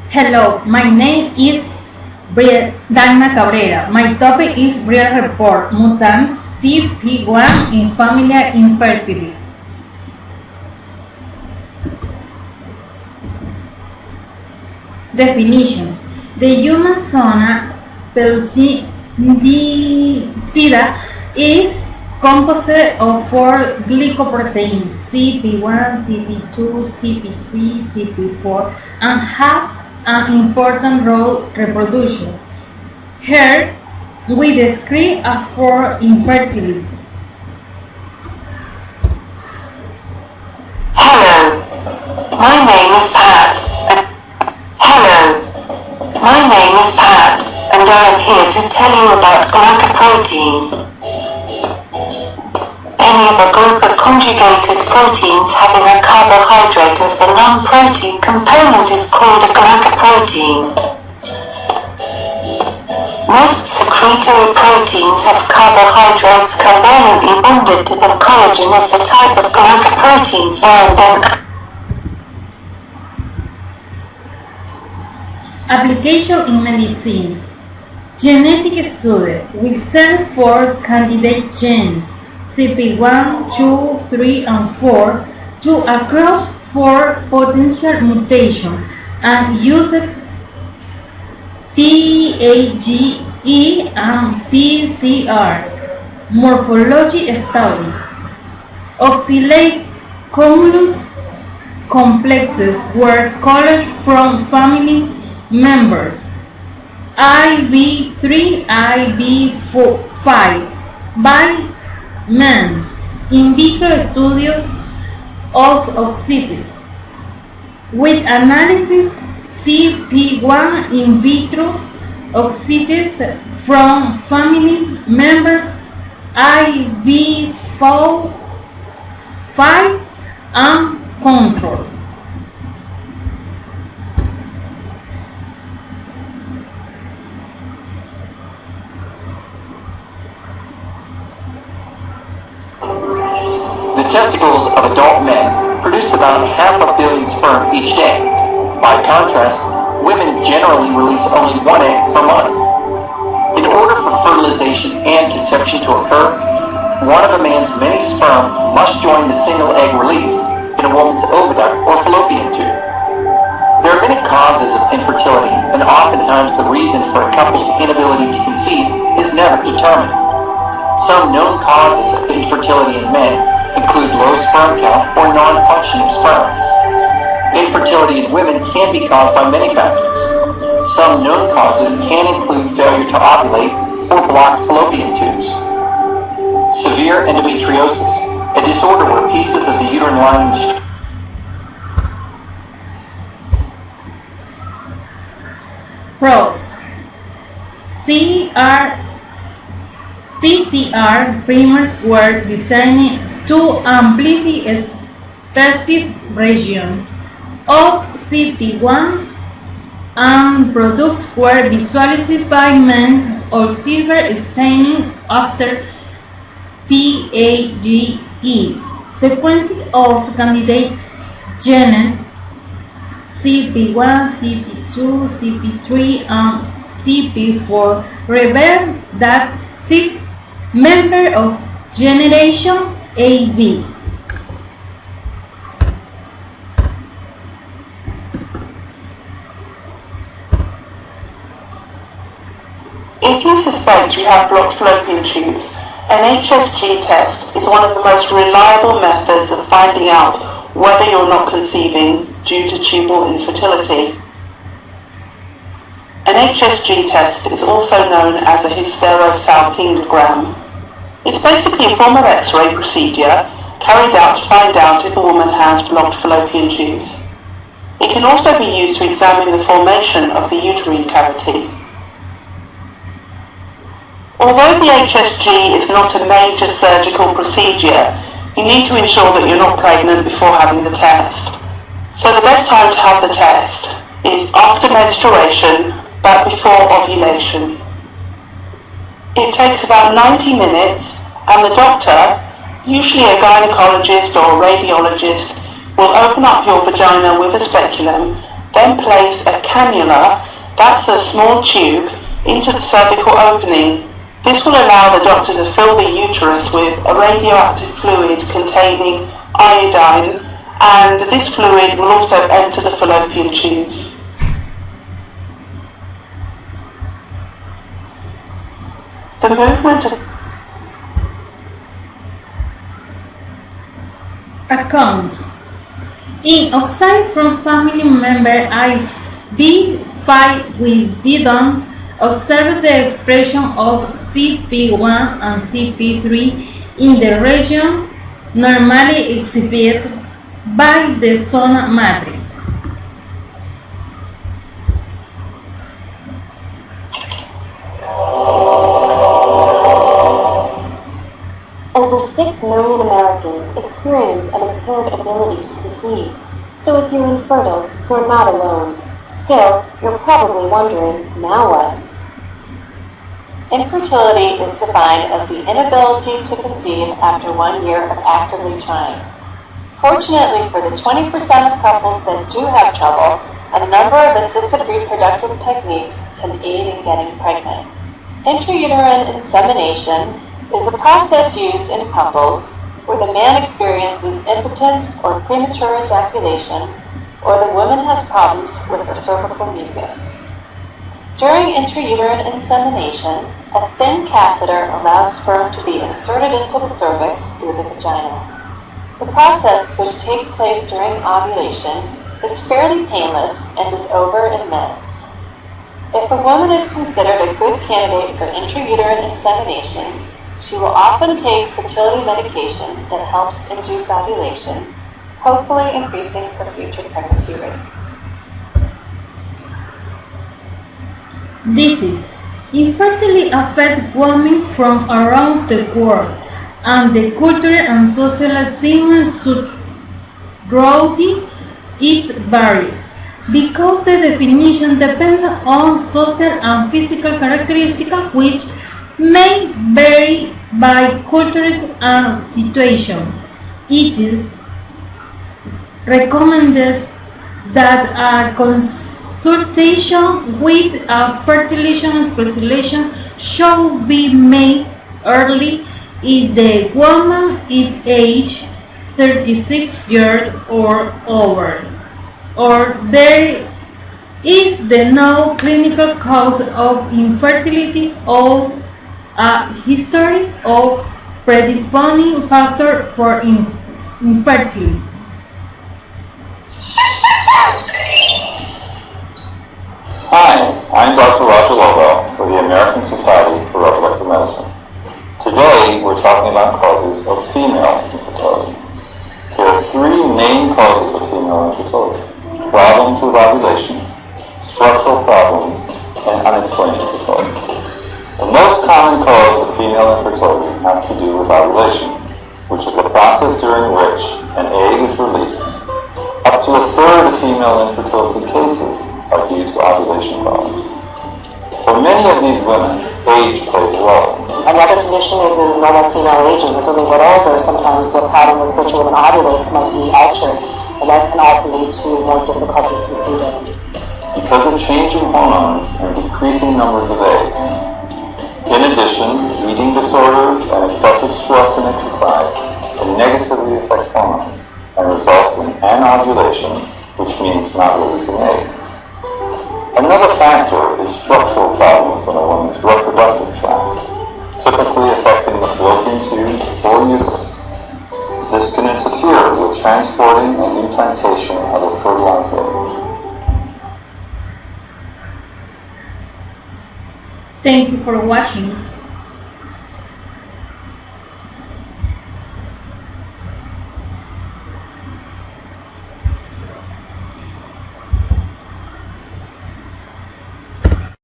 Hello, my name is Dana Cabrera. My topic is Real Report Mutant CP1 in Familial Infertility. Definition: the human zona pellucidicida is composed of 4 glycoproteins CP1, CP2, CP3, CP4 and have an important role reproduction. Here we describe a for infertility. Hello, my name is Pat. And I am here to tell you about glycoprotein. Any of a group of conjugated proteins having a carbohydrate as the non-protein component is called a glycoprotein. Most secretory proteins have carbohydrates covalently bonded to them. Collagen is the type of glycoprotein found in Application in medicine. Genetic study will search for candidate genes CP1, 2, 3, and 4 to across for potential mutation and use PAGE and PCR morphology study. Oscillate cumulus complexes were colored from family members IB3, IB5 by MENS in vitro studios of oocytes with analysis CP1 in vitro oocytes from family members IB4, 5 and controls. The testicles of adult men produce about 500 million sperm each day. By contrast, women generally release only 1 egg per month. In order for fertilization and conception to occur, one of a man's many sperm must join the single egg released in a woman's oviduct or fallopian tube. There are many causes of infertility, and oftentimes the reason for a couple's inability to conceive is never determined. Some known causes of infertility in men include low sperm count or non-functioning sperm. Infertility in women can be caused by many factors. Some known causes can include failure to ovulate or blocked fallopian tubes. Severe endometriosis, a disorder where pieces of the uterine lining Pros: PCR primers were designed to amplify specific regions of CP1 and products were visualized by MENS or silver staining after PAGE. Sequencing of candidate genes CP1, CP2, CP3, and CP4 revealed that 6 members of generation AB If you suspect you have blocked fallopian tubes, an HSG test is one of the most reliable methods of finding out whether you're not conceiving due to tubal infertility. An HSG test is also known as a hysterosalpingogram. It's basically a form of X-ray procedure carried out to find out if a woman has blocked fallopian tubes. It can also be used to examine the formation of the uterine cavity. Although the HSG is not a major surgical procedure, you need to ensure that you're not pregnant before having the test. So the best time to have the test is after menstruation but before ovulation. It takes about 90 minutes, and the doctor, usually a gynecologist or a radiologist, will open up your vagina with a speculum, then place a cannula, that's a small tube, into the cervical opening. This will allow the doctor to fill the uterus with a radioactive fluid containing iodine, and this fluid will also enter the fallopian tubes. The movement of accounts. In aside from family member IV5 we didn't observe the expression of CP1 and CP3 in the region normally exhibited by the zona matrix. Over 6 million Americans experience an impaired ability to conceive, so if you're infertile, you're not alone. Still, you're probably wondering, now what? Infertility is defined as the inability to conceive after 1 year of actively trying. Fortunately for the 20% of couples that do have trouble, a number of assisted reproductive techniques can aid in getting pregnant. Intrauterine insemination is a process used in couples where the man experiences impotence or premature ejaculation, or the woman has problems with her cervical mucus. During intrauterine insemination, a thin catheter allows sperm to be inserted into the cervix through the vagina. The process, which takes place during ovulation, is fairly painless and is over in minutes. If a woman is considered a good candidate for intrauterine insemination, she will often take fertility medication that helps induce ovulation, hopefully increasing her future pregnancy rate. Disease infertility affects women from around the world, and the cultural and social surrounding it varies, because the definition depends on social and physical characteristics which may vary by culture and situation. It is recommended that a consultation with a fertility specialist should be made early if the woman is aged 36 years or over, or there is no clinical cause of infertility or a history of predisposing factor for infertility. Hi, I'm Dr. Roger Lovell for the American Society for Reproductive Medicine. Today, we're talking about causes of female infertility. There are 3 main causes of female infertility: problems with ovulation, structural problems, and unexplained infertility. The most common cause of female infertility has to do with ovulation, which is the process during which an egg is released. Up to a third of female infertility cases are due to ovulation problems. For many of these women, age plays a role. Another condition is normal female aging. As women get older, sometimes the pattern with which a woman ovulates might be altered, and that can also lead to more difficulty conceiving. Because of changing hormones and decreasing numbers of eggs. In addition, eating disorders and excessive stress and exercise can negatively affect hormones and result in anovulation, which means not releasing eggs. Another factor is structural problems in a woman's reproductive tract, typically affecting the fallopian tubes or uterus. This can interfere with transporting and implantation of a fertilized egg. Thank you for watching.